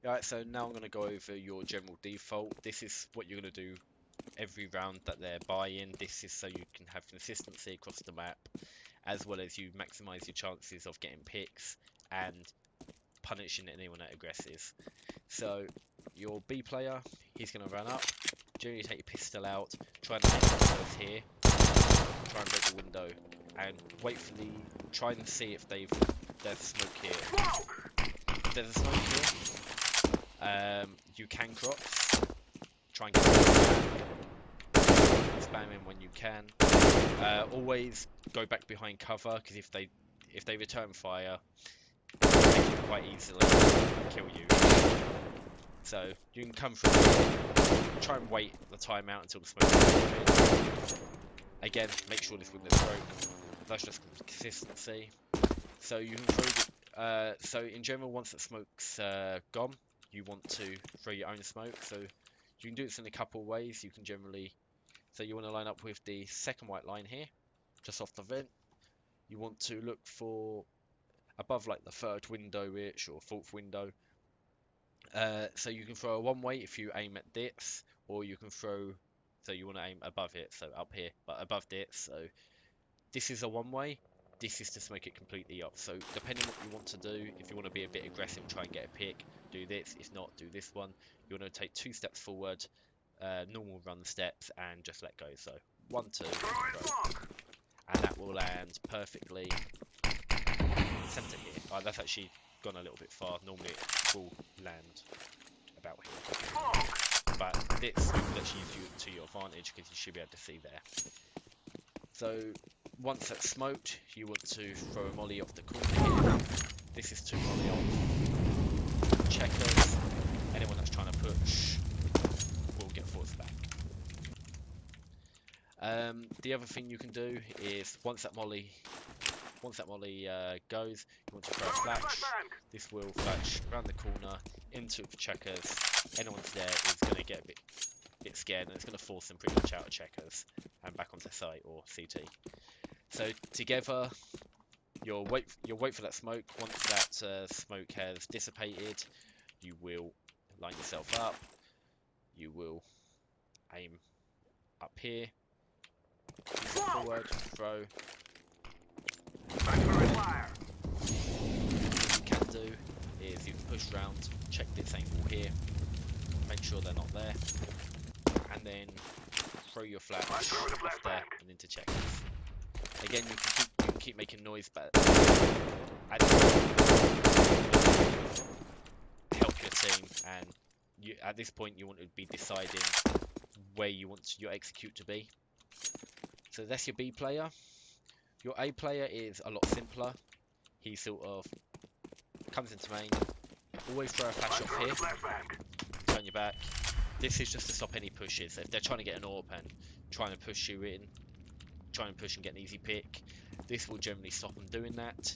Alright, so now I'm going to go over your general default. This is what you're going to do every round that they're buying. This is so you can have consistency across the map, as well as you maximize your chances of getting picks and punishing anyone that aggressive. So your B player, he's going to run up, generally take your pistol out, try and hit the windows here, try and break the window, and wait for the, try and see if there's smoke here. If there's a smoke here, you can cross, try and get spam in when you can. Always go back behind cover, because if they return fire, they can quite easily kill you. So you can come through, try and wait the timeout until the smoke is in. Again, make sure this window's broke. That's just consistency. So you can throw the, so in general, once the smoke's gone, you want to throw your own smoke. So you can do this in a couple of ways. You can generally, so you want to line up with the second white line here, just off the vent. You want to look for above like the third window-ish or fourth window. So you can throw a one-way if you aim at this, or you can throw, so you want to aim above it, so up here, but above this. So this is a one-way, this is to smoke it completely up. So depending on what you want to do, if you want to be a bit aggressive, try and get a pick, do this. If not, do this one. You want to take 2 steps forward, normal run steps, and just let go. So 1, 2, throw. And that will land perfectly center here. Oh, that's actually gone a little bit far. Normally it will land about here, but this will actually use you to your advantage, because you should be able to see there. So once that's smoked, you want to throw a molly off the corner here. This is to molly off checkers. Anyone that's trying to push will get forced back. The other thing you can do is once that molly goes, you want to throw a flash. This will flash around the corner into the checkers. Anyone's there is going to get a bit scared, and it's going to force them pretty much out of checkers and back onto site or CT. So together, you'll wait for that smoke. Once that smoke has dissipated, you will line yourself up. You will aim up here, forward, throw. What you can do is you can push round, check this angle here, make sure they're not there, and then throw your flash off there and into checkers. Again, you can keep making noise, but help your team, and at this point you want to be deciding where you want your execute to be. So that's your B player. Your A player is a lot simpler. He sort of comes into main, always throw a flash off here, turn your back. This is just to stop any pushes. So if they're trying to get an AWP and trying to push you in, try and push and get an easy pick, this will generally stop them doing that.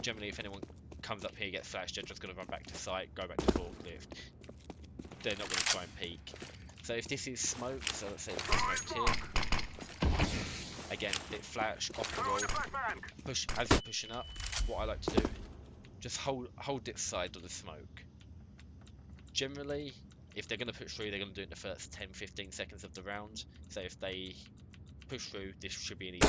Generally, if anyone comes up here, gets flashed, they're just going to run back to site, go back to forklift. They're not going to try and peek. So if this is smoke, so let's say this is smoked here. Again, it flash off the wall. Push as you're pushing up. What I like to do, just hold this side of the smoke. Generally, if they're going to push through, they're going to do it in the first 10-15 seconds of the round. So if they push through, this should be an easy.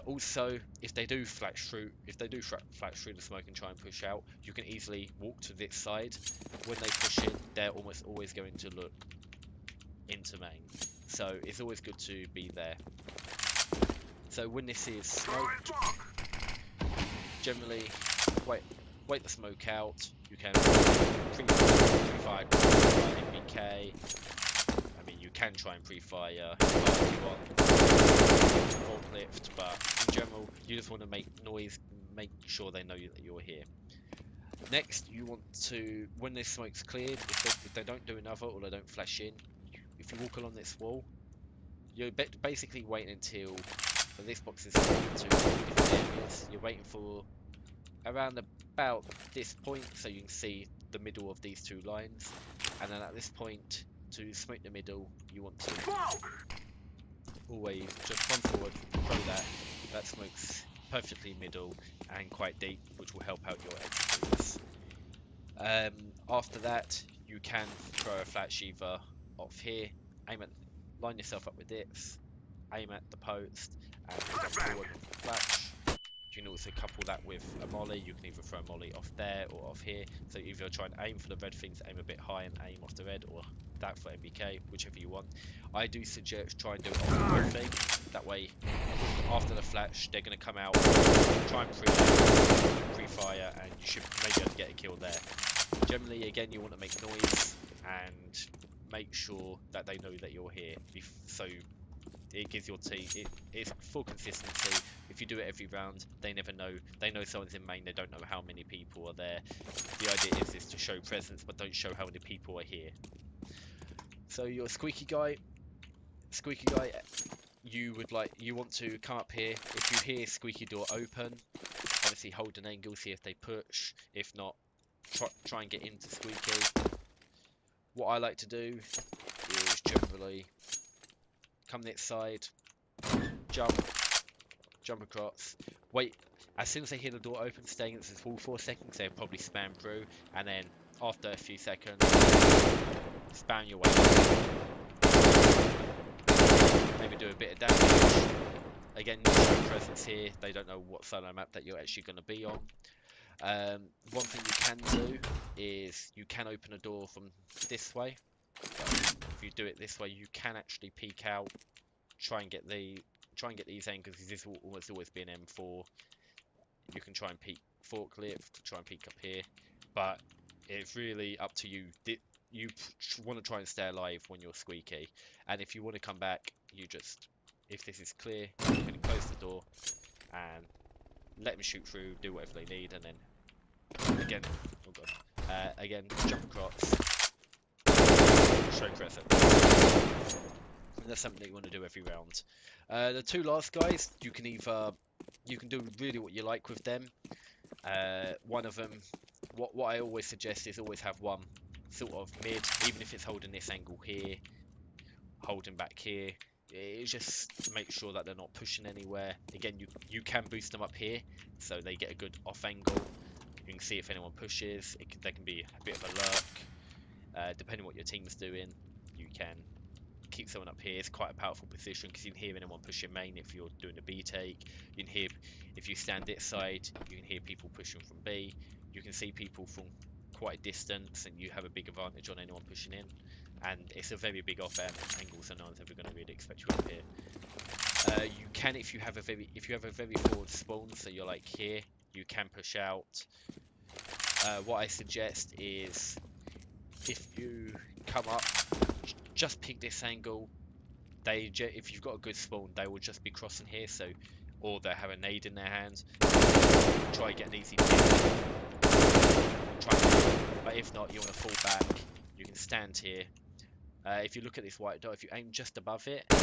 Also, if they do flash through the smoke and try and push out, you can easily walk to this side. When they push in, they're almost always going to look into main. So it's always good to be there. So when this is smoked, generally wait the smoke out. You can pre-fire MBK. I mean, you can try and pre-fire if you want forklift, but in general, you just want to make noise, make sure they know that you're here. Next, you want to, when this smoke's cleared, if they don't do another or they don't flash in, if you walk along this wall, you're basically waiting until this box is split into different areas. You're waiting for around about this point, so you can see the middle of these 2 lines, and then at this point, to smoke the middle, you want to always just run forward, throw that smoke's perfectly middle and quite deep, which will help out your executors. After that, you can throw a flash either off here, aim at, line yourself up with this, aim at the post, and jump forward with a flash. You can also couple that with a molly. You can either throw a molly off there or off here. So either try and aim for the red things, aim a bit high and aim off the red, or that for MBK, whichever you want. I do suggest try and do it off the red thing. That way, after the flash, they're going to come out, try and pre-fire, and you should maybe able to get a kill there. Generally, again, you want to make noise and make sure that they know that you're here. So it gives your team, it's full consistency. If you do it every round, they never know. They know someone's in main, they don't know how many people are there. The idea is to show presence, but don't show how many people are here. So your squeaky guy, you want to come up here. If you hear squeaky door open, obviously hold an angle, see if they push. If not, try and get into squeaky. What I like to do is generally come this side, jump across, wait. As soon as they hear the door open, stay against this wall for a second, because they'll probably spam through, and then after a few seconds, spam your way. Maybe do a bit of damage. Again, you show presence here. They don't know what solo map that you're actually going to be on. One thing you can do is you can open a door from this way. So if you do it this way, you can actually peek out, try and get these angles, because this will almost always be an M4. You can try and peek forklift, try and peek up here, but it's really up to you. You want to try and stay alive when you're squeaky, and if you want to come back, you just, if this is clear, you can close the door and let them shoot through, do whatever they need, and then again, oh god, again jump across, show presence. And that's something that you want to do every round. The two last guys, you can do really what you like with them. One of them, what I always suggest is always have one sort of mid, even if it's holding this angle here, holding back here. It just make sure that they're not pushing anywhere. Again, you can boost them up here, so they get a good off angle. You can see if anyone pushes. There can be a bit of a lurk. Depending on what your team's doing, you can keep someone up here. It's quite a powerful position, because you can hear anyone pushing main if you're doing a B take. You can hear, if you stand this side, you can hear people pushing from B. You can see people from quite a distance, and you have a big advantage on anyone pushing in. And it's a very big off angle, so no one's ever going to really expect you up here. You can, if you have a very forward spawn, so you're like here, you can push out. What I suggest is, if you come up, just pick this angle. If you've got a good spawn, they will just be crossing here, so, or they have a nade in their hands. Try and get an easy pick. But if not, you want to fall back. You can stand here. If you look at this white dot, if you aim just above it, here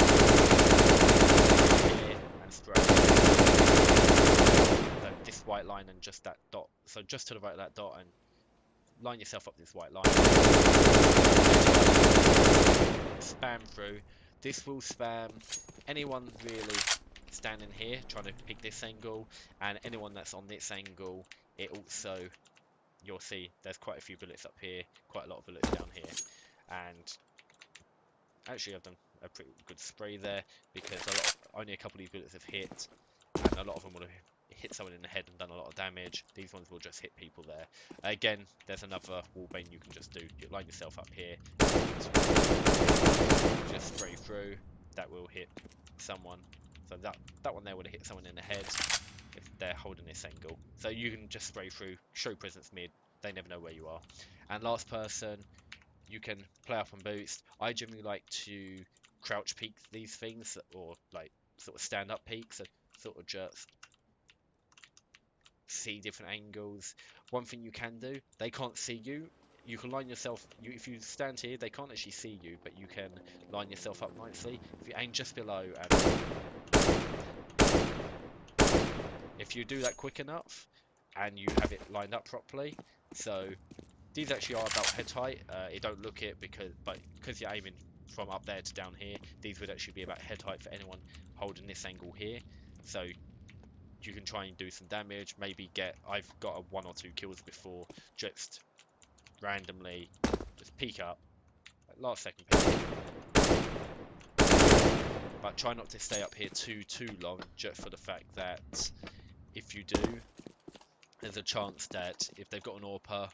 and spray. So this white line and just that dot. So just to the right of that dot, and line yourself up this white line. Spam through. This will spam anyone really standing here trying to pick this angle, and anyone that's on this angle. It also, you'll see there's quite a few bullets up here, quite a lot of bullets down here, and actually I've done a pretty good spray there, because only a couple of these bullets have hit, and a lot of them will have hit someone in the head and done a lot of damage. These ones will just hit people there. Again, there's another wallbane you can just do. You line yourself up here, just spray through. That will hit someone. So that one there would have hit someone in the head if they're holding this angle. So you can just spray through, show presence mid. They never know where you are. And last person, you can play up and boost. I generally like to crouch peek these things, or like sort of stand up peek, so sort of just see different angles. One thing you can do, they can't see you. You can line yourself, if you stand here, they can't actually see you, but you can line yourself up nicely. If you aim just below, and if you do that quick enough, and you have it lined up properly, so these actually are about head height. You don't look it because you're aiming from up there to down here. These would actually be about head height for anyone holding this angle here. So you can try and do some damage. Maybe I've got a 1 or 2 kills before just randomly just peek up, like last second peek. But try not to stay up here too long, just for the fact that if you do, there's a chance that if they've got an AWPer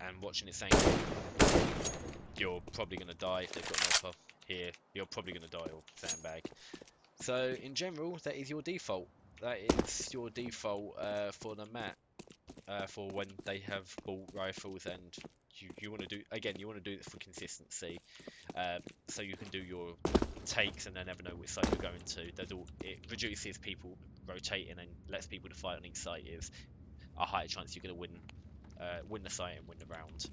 and watching it saying you're probably going to die. If they've got an AWPer here, you're probably going to die or sandbag. So in general, that is your default. That is your default for the map. For when they have bought rifles, and you want to do, again, you want to do it for consistency, so you can do your takes and then never know which side you're going to. It reduces people rotating and lets people to fight on each site. Is a higher chance you're going to win the site and win the round.